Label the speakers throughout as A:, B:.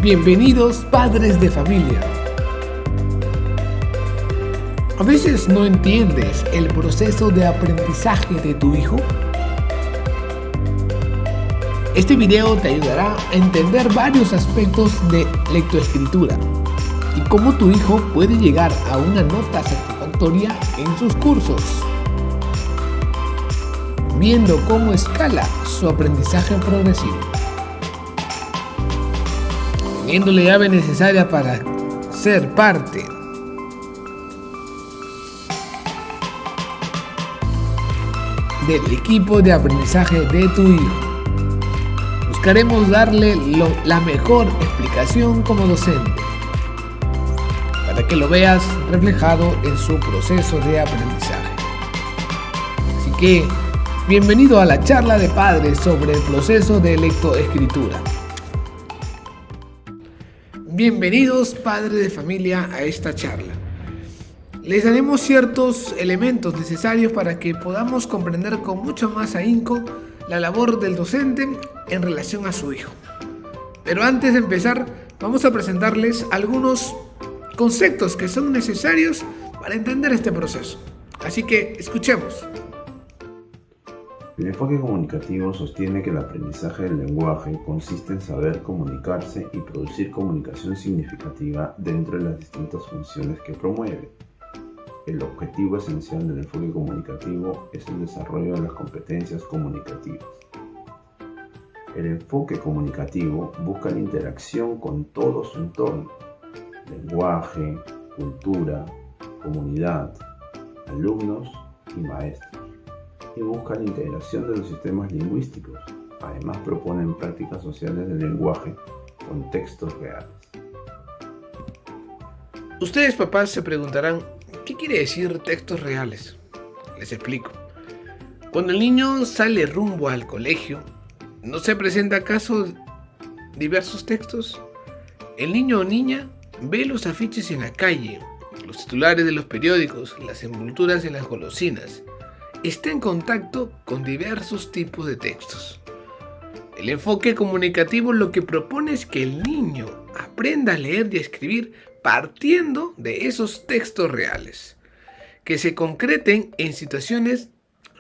A: Bienvenidos, padres de familia. ¿A veces no entiendes el proceso de aprendizaje de tu hijo? Este video te ayudará a entender varios aspectos de lectoescritura y cómo tu hijo puede llegar a una nota satisfactoria en sus cursos, viendo cómo escala su aprendizaje progresivo, teniendo la llave necesaria para ser parte del equipo de aprendizaje de tu hijo. Buscaremos darle la mejor explicación como docente para que lo veas reflejado en su proceso de aprendizaje. Así que, bienvenido a la charla de padres sobre el proceso de lectoescritura. Bienvenidos, padres de familia, a esta charla. Les daremos ciertos elementos necesarios para que podamos comprender con mucho más ahínco la labor del docente en relación a su hijo. Pero antes de empezar, vamos a presentarles algunos conceptos que son necesarios para entender este proceso. Así que escuchemos.
B: El enfoque comunicativo sostiene que el aprendizaje del lenguaje consiste en saber comunicarse y producir comunicación significativa dentro de las distintas funciones que promueve. El objetivo esencial del enfoque comunicativo es el desarrollo de las competencias comunicativas. El enfoque comunicativo busca la interacción con todo su entorno: lenguaje, cultura, comunidad, alumnos y maestros, y busca la integración de los sistemas lingüísticos. Además, proponen prácticas sociales del lenguaje con textos reales.
A: Ustedes, papás, se preguntarán, ¿qué quiere decir textos reales? Les explico. Cuando el niño sale rumbo al colegio, ¿no se presenta acaso diversos textos? El niño o niña ve los afiches en la calle, los titulares de los periódicos, las envolturas de las golosinas. Está en contacto con diversos tipos de textos. El enfoque comunicativo lo que propone es que el niño aprenda a leer y a escribir partiendo de esos textos reales, que se concreten en situaciones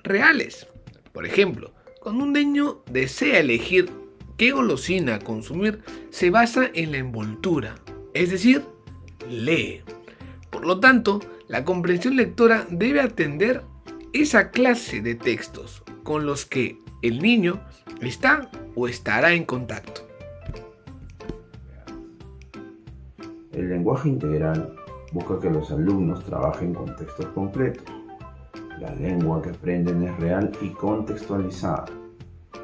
A: reales. Por ejemplo, cuando un niño desea elegir qué golosina consumir, se basa en la envoltura, es decir, lee. Por lo tanto, la comprensión lectora debe atender esa clase de textos con los que el niño está o estará en contacto.
B: El lenguaje integral busca que los alumnos trabajen con textos completos. La lengua que aprenden es real y contextualizada.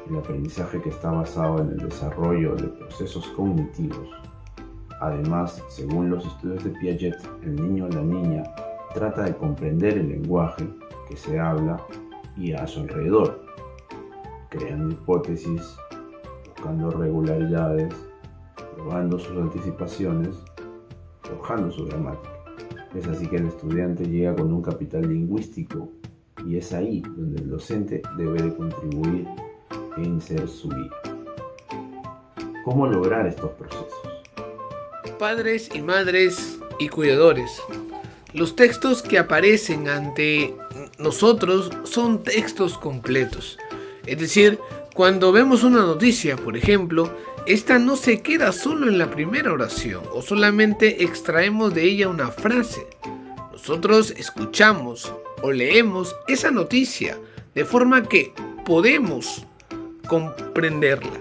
B: El aprendizaje que está basado en el desarrollo de procesos cognitivos. Además, según los estudios de Piaget, el niño o la niña trata de comprender el lenguaje que se habla y a su alrededor, creando hipótesis, buscando regularidades, probando sus anticipaciones, forjando su gramática. Es así que el estudiante llega con un capital lingüístico y es ahí donde el docente debe de contribuir en ser su guía. ¿Cómo lograr estos procesos?
A: Padres y madres y cuidadores, los textos que aparecen ante nosotros son textos completos. Es decir, cuando vemos una noticia, por ejemplo, esta no se queda solo en la primera oración o solamente extraemos de ella una frase. Nosotros escuchamos o leemos esa noticia de forma que podemos comprenderla.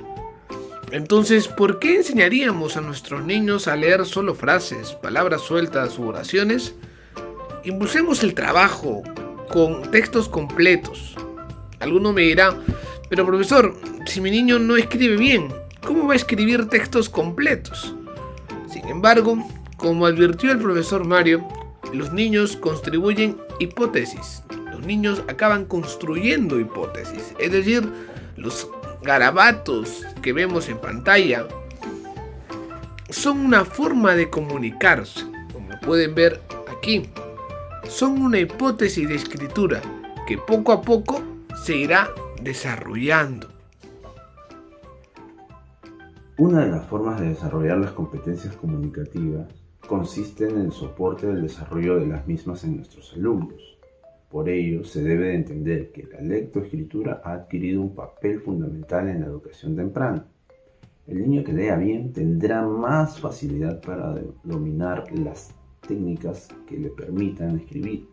A: Entonces, ¿por qué enseñaríamos a nuestros niños a leer solo frases, palabras sueltas u oraciones? Impulsemos el trabajo con textos completos. Alguno me dirá, pero profesor, si mi niño no escribe bien, ¿cómo va a escribir textos completos? Sin embargo, como advirtió el profesor Mario, los niños contribuyen hipótesis. Los niños acaban construyendo hipótesis. Es decir, los garabatos que vemos en pantalla son una forma de comunicarse. Como pueden ver aquí, son una hipótesis de escritura que poco a poco se irá desarrollando.
B: Una de las formas de desarrollar las competencias comunicativas consiste en el soporte del desarrollo de las mismas en nuestros alumnos. Por ello, se debe de entender que la lectoescritura ha adquirido un papel fundamental en la educación temprana. El niño que lea bien tendrá más facilidad para dominar las técnicas que le permitan escribir,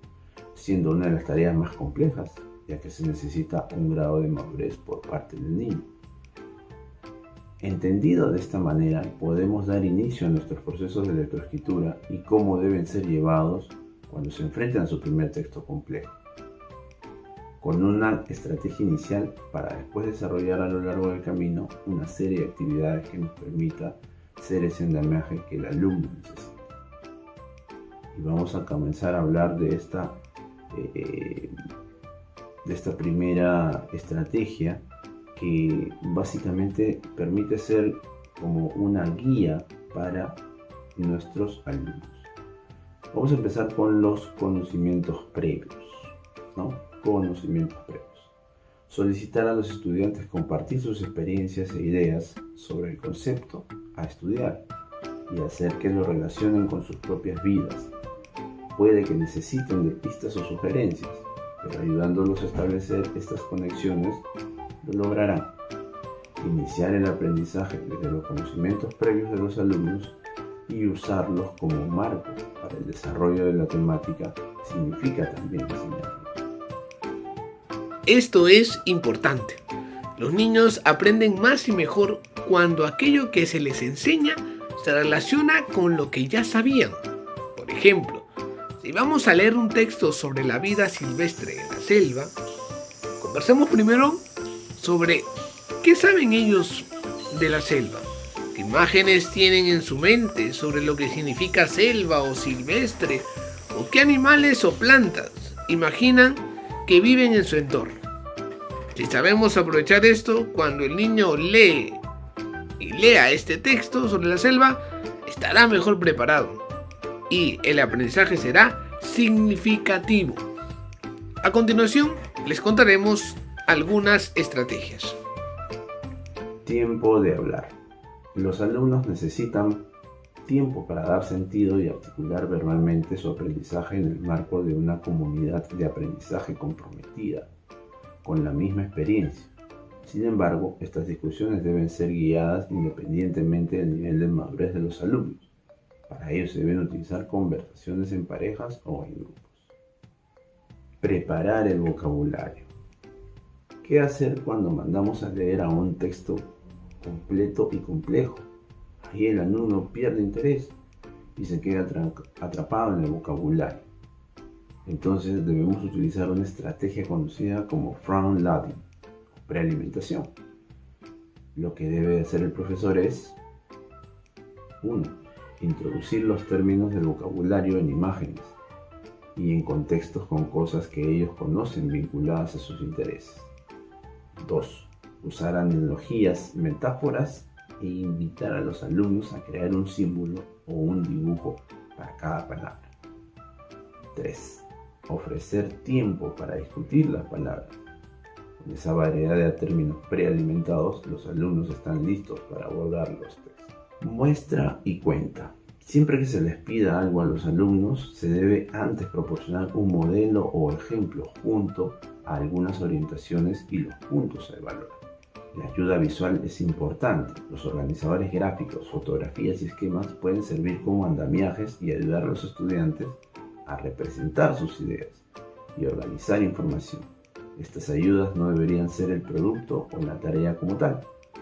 B: siendo una de las tareas más complejas, ya que se necesita un grado de madurez por parte del niño. Entendido de esta manera, podemos dar inicio a nuestros procesos de lectoescritura y cómo deben ser llevados cuando se enfrentan a su primer texto complejo, con una estrategia inicial para después desarrollar a lo largo del camino una serie de actividades que nos permita ser ese andamiaje que el alumno necesita. Y vamos a comenzar a hablar de esta primera estrategia, que básicamente permite ser como una guía para nuestros alumnos. Vamos a empezar con los conocimientos previos, ¿no? Conocimientos previos. Solicitar a los estudiantes compartir sus experiencias e ideas sobre el concepto a estudiar y hacer que lo relacionen con sus propias vidas. Puede que necesiten de pistas o sugerencias, pero ayudándolos a establecer estas conexiones, lo lograrán. Iniciar el aprendizaje desde los conocimientos previos de los alumnos y usarlos como marco para el desarrollo de la temática significa también enseñar.
A: Esto es importante. Los niños aprenden más y mejor cuando aquello que se les enseña se relaciona con lo que ya sabían. Por ejemplo, si vamos a leer un texto sobre la vida silvestre en la selva, conversemos primero sobre qué saben ellos de la selva, qué imágenes tienen en su mente sobre lo que significa selva o silvestre, o qué animales o plantas imaginan que viven en su entorno. Si sabemos aprovechar esto, cuando el niño lee y lea este texto sobre la selva, estará mejor preparado y el aprendizaje será significativo. A continuación, les contaremos algunas estrategias.
B: Tiempo de hablar. Los alumnos necesitan tiempo para dar sentido y articular verbalmente su aprendizaje en el marco de una comunidad de aprendizaje comprometida con la misma experiencia. Sin embargo, estas discusiones deben ser guiadas independientemente del nivel de madurez de los alumnos. Para ello se deben utilizar conversaciones en parejas o en grupos. Preparar el vocabulario. ¿Qué hacer cuando mandamos a leer a un texto completo y complejo? Ahí el alumno pierde interés y se queda atrapado en el vocabulario. Entonces debemos utilizar una estrategia conocida como front loading, prealimentación. Lo que debe hacer el profesor es 1. Introducir los términos del vocabulario en imágenes y en contextos con cosas que ellos conocen vinculadas a sus intereses. 2. Usar analogías, metáforas e invitar a los alumnos a crear un símbolo o un dibujo para cada palabra. 3. Ofrecer tiempo para discutir las palabras. Con esa variedad de términos prealimentados, los alumnos están listos para abordar los textos. Muestra y cuenta. Siempre que se les pida algo a los alumnos, se debe antes proporcionar un modelo o ejemplo junto a algunas orientaciones y los puntos a evaluar. La ayuda visual es importante. Los organizadores gráficos, fotografías y esquemas pueden servir como andamiajes y ayudar a los estudiantes a representar sus ideas y organizar información. Estas ayudas no deberían ser el producto o la tarea como tal,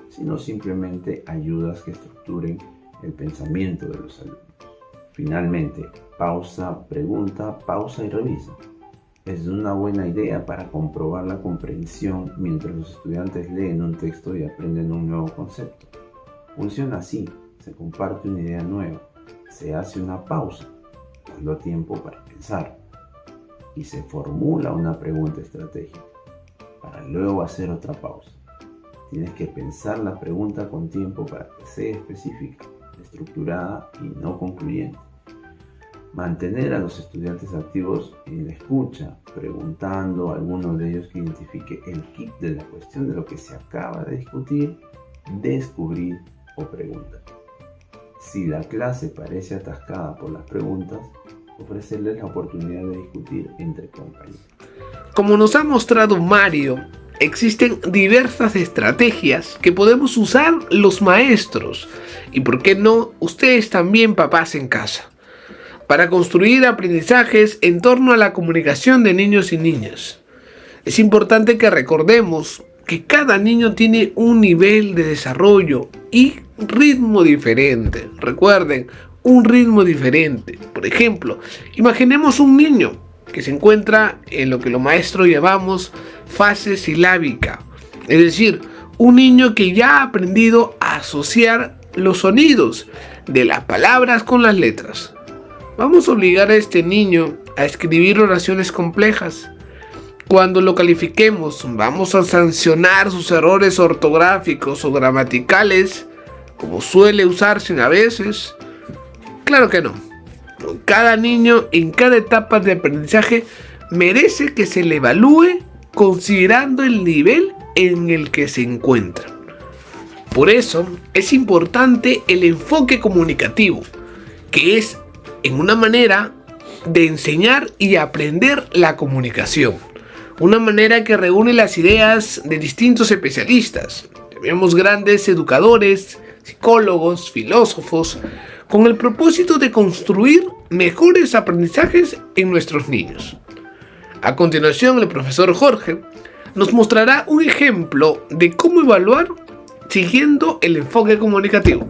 B: sino simplemente ayudas que estructuren el pensamiento de los alumnos. Finalmente, pausa, pregunta, pausa y revisa. Es una buena idea para comprobar la comprensión mientras los estudiantes leen un texto y aprenden un nuevo concepto. Funciona así: se comparte una idea nueva, se hace una pausa, dando tiempo para pensar, y se formula una pregunta estratégica, para luego hacer otra pausa. Tienes que pensar la pregunta con tiempo para que sea específica, estructurada y no concluyente. Mantener a los estudiantes activos en la escucha, preguntando a alguno de ellos que identifique el kit de la cuestión de lo que se acaba de discutir, descubrir o pregunta. Si la clase parece atascada por las preguntas, ofrecerles la oportunidad de discutir entre compañeros.
A: Como nos ha mostrado Mario, existen diversas estrategias que podemos usar los maestros y, por qué no, ustedes también, papás en casa, para construir aprendizajes en torno a la comunicación de niños y niñas. Es importante que recordemos que cada niño tiene un nivel de desarrollo y ritmo diferente. Recuerden, un ritmo diferente. Por ejemplo, imaginemos un niño que se encuentra en lo que los maestros llamamos fase silábica. Es decir, un niño que ya ha aprendido a asociar los sonidos de las palabras con las letras. Vamos a obligar a este niño a escribir oraciones complejas. Cuando lo califiquemos, vamos a sancionar sus errores ortográficos o gramaticales, como suele usarse a veces. Claro que no. Cada niño en cada etapa de aprendizaje merece que se le evalúe considerando el nivel en el que se encuentra. Por eso es importante el enfoque comunicativo, que es en una manera de enseñar y aprender la comunicación. Una manera que reúne las ideas de distintos especialistas. Tenemos grandes educadores, psicólogos, filósofos, con el propósito de construir mejores aprendizajes en nuestros niños. A continuación, el profesor Jorge nos mostrará un ejemplo de cómo evaluar siguiendo el enfoque comunicativo.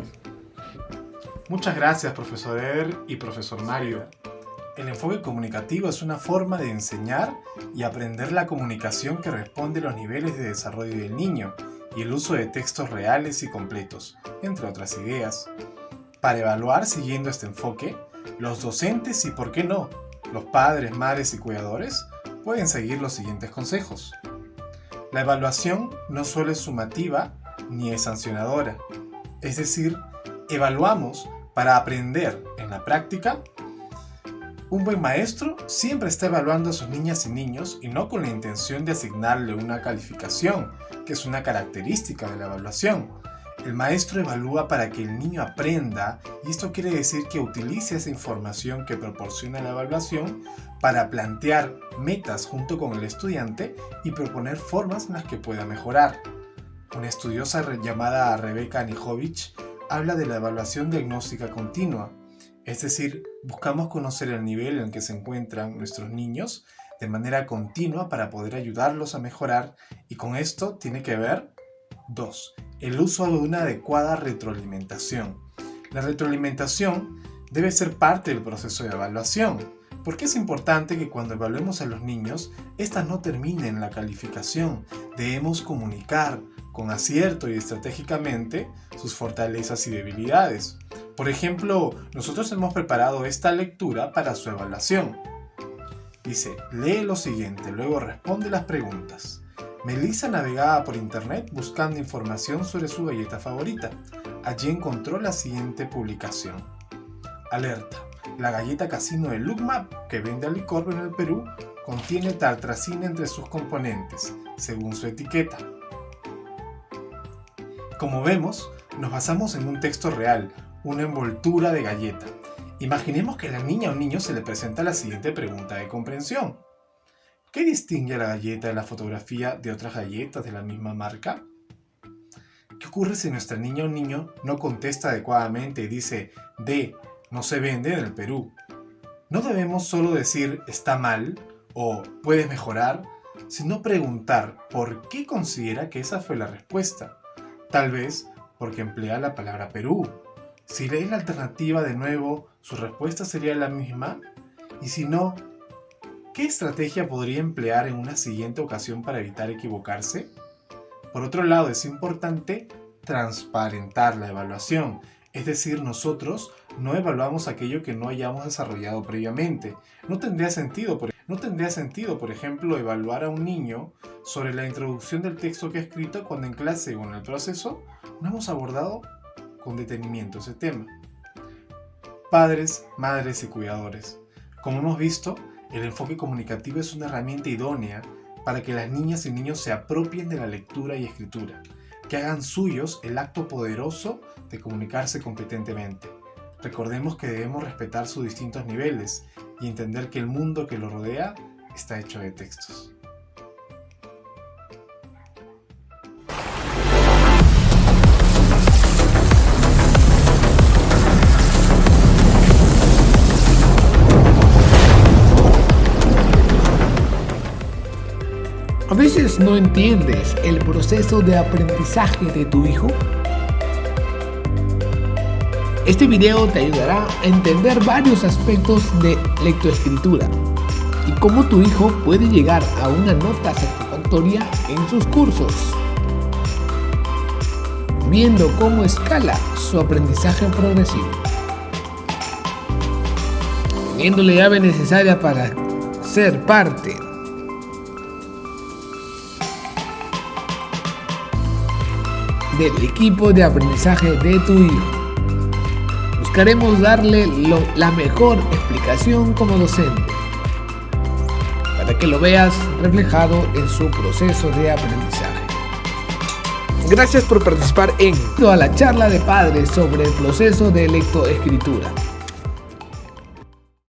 C: Muchas gracias, profesor Er y profesor Mario. El enfoque comunicativo es una forma de enseñar y aprender la comunicación que responde a los niveles de desarrollo del niño y el uso de textos reales y completos, entre otras ideas. Para evaluar siguiendo este enfoque, los docentes y, por qué no, los padres, madres y cuidadores pueden seguir los siguientes consejos. La evaluación no solo es sumativa ni es sancionadora, es decir, evaluamos para aprender en la práctica. Un buen maestro siempre está evaluando a sus niñas y niños y no con la intención de asignarle una calificación, que es una característica de la evaluación. El maestro evalúa para que el niño aprenda, y esto quiere decir que utilice esa información que proporciona la evaluación para plantear metas junto con el estudiante y proponer formas en las que pueda mejorar. Una estudiosa llamada Rebecca Anijovic habla de la evaluación diagnóstica continua. Es decir, buscamos conocer el nivel en el que se encuentran nuestros niños de manera continua para poder ayudarlos a mejorar, y con esto tiene que ver 2. El uso de una adecuada retroalimentación. La retroalimentación debe ser parte del proceso de evaluación, porque es importante que cuando evaluemos a los niños, éstas no terminen en la calificación. Debemos comunicar con acierto y estratégicamente sus fortalezas y debilidades. Por ejemplo, nosotros hemos preparado esta lectura para su evaluación. Dice, lee lo siguiente, luego responde las preguntas. Melissa navegaba por internet buscando información sobre su galleta favorita. Allí encontró la siguiente publicación. Alerta, la galleta casino de Lucmap, que vende a licor en el Perú, contiene tartrazina entre sus componentes, según su etiqueta. Como vemos, nos basamos en un texto real, una envoltura de galleta. Imaginemos que a la niña o niño se le presenta la siguiente pregunta de comprensión. ¿Qué distingue a la galleta de la fotografía de otras galletas de la misma marca? ¿Qué ocurre si nuestra niña o niño no contesta adecuadamente y dice D, no se vende en el Perú? No debemos solo decir está mal o puedes mejorar, sino preguntar por qué considera que esa fue la respuesta. Tal vez porque emplea la palabra Perú. Si lees la alternativa de nuevo, ¿su respuesta sería la misma? Y si no, ¿qué estrategia podría emplear en una siguiente ocasión para evitar equivocarse? Por otro lado, es importante transparentar la evaluación. Es decir, nosotros no evaluamos aquello que no hayamos desarrollado previamente. No tendría sentido, por ejemplo, evaluar a un niño sobre la introducción del texto que ha escrito cuando en clase o en el proceso no hemos abordado con detenimiento ese tema. Padres, madres y cuidadores. Como hemos visto, el enfoque comunicativo es una herramienta idónea para que las niñas y niños se apropien de la lectura y escritura, que hagan suyos el acto poderoso de comunicarse competentemente. Recordemos que debemos respetar sus distintos niveles y entender que el mundo que lo rodea está hecho de textos.
A: ¿A veces no entiendes el proceso de aprendizaje de tu hijo? Este video te ayudará a entender varios aspectos de lectoescritura y cómo tu hijo puede llegar a una nota satisfactoria en sus cursos, viendo cómo escala su aprendizaje progresivo, teniendo la llave necesaria para ser parte del equipo de aprendizaje de tu hijo. Buscaremos darle la mejor explicación como docente para que lo veas reflejado en su proceso de aprendizaje. Gracias por participar en la charla de padres sobre el proceso de lectoescritura.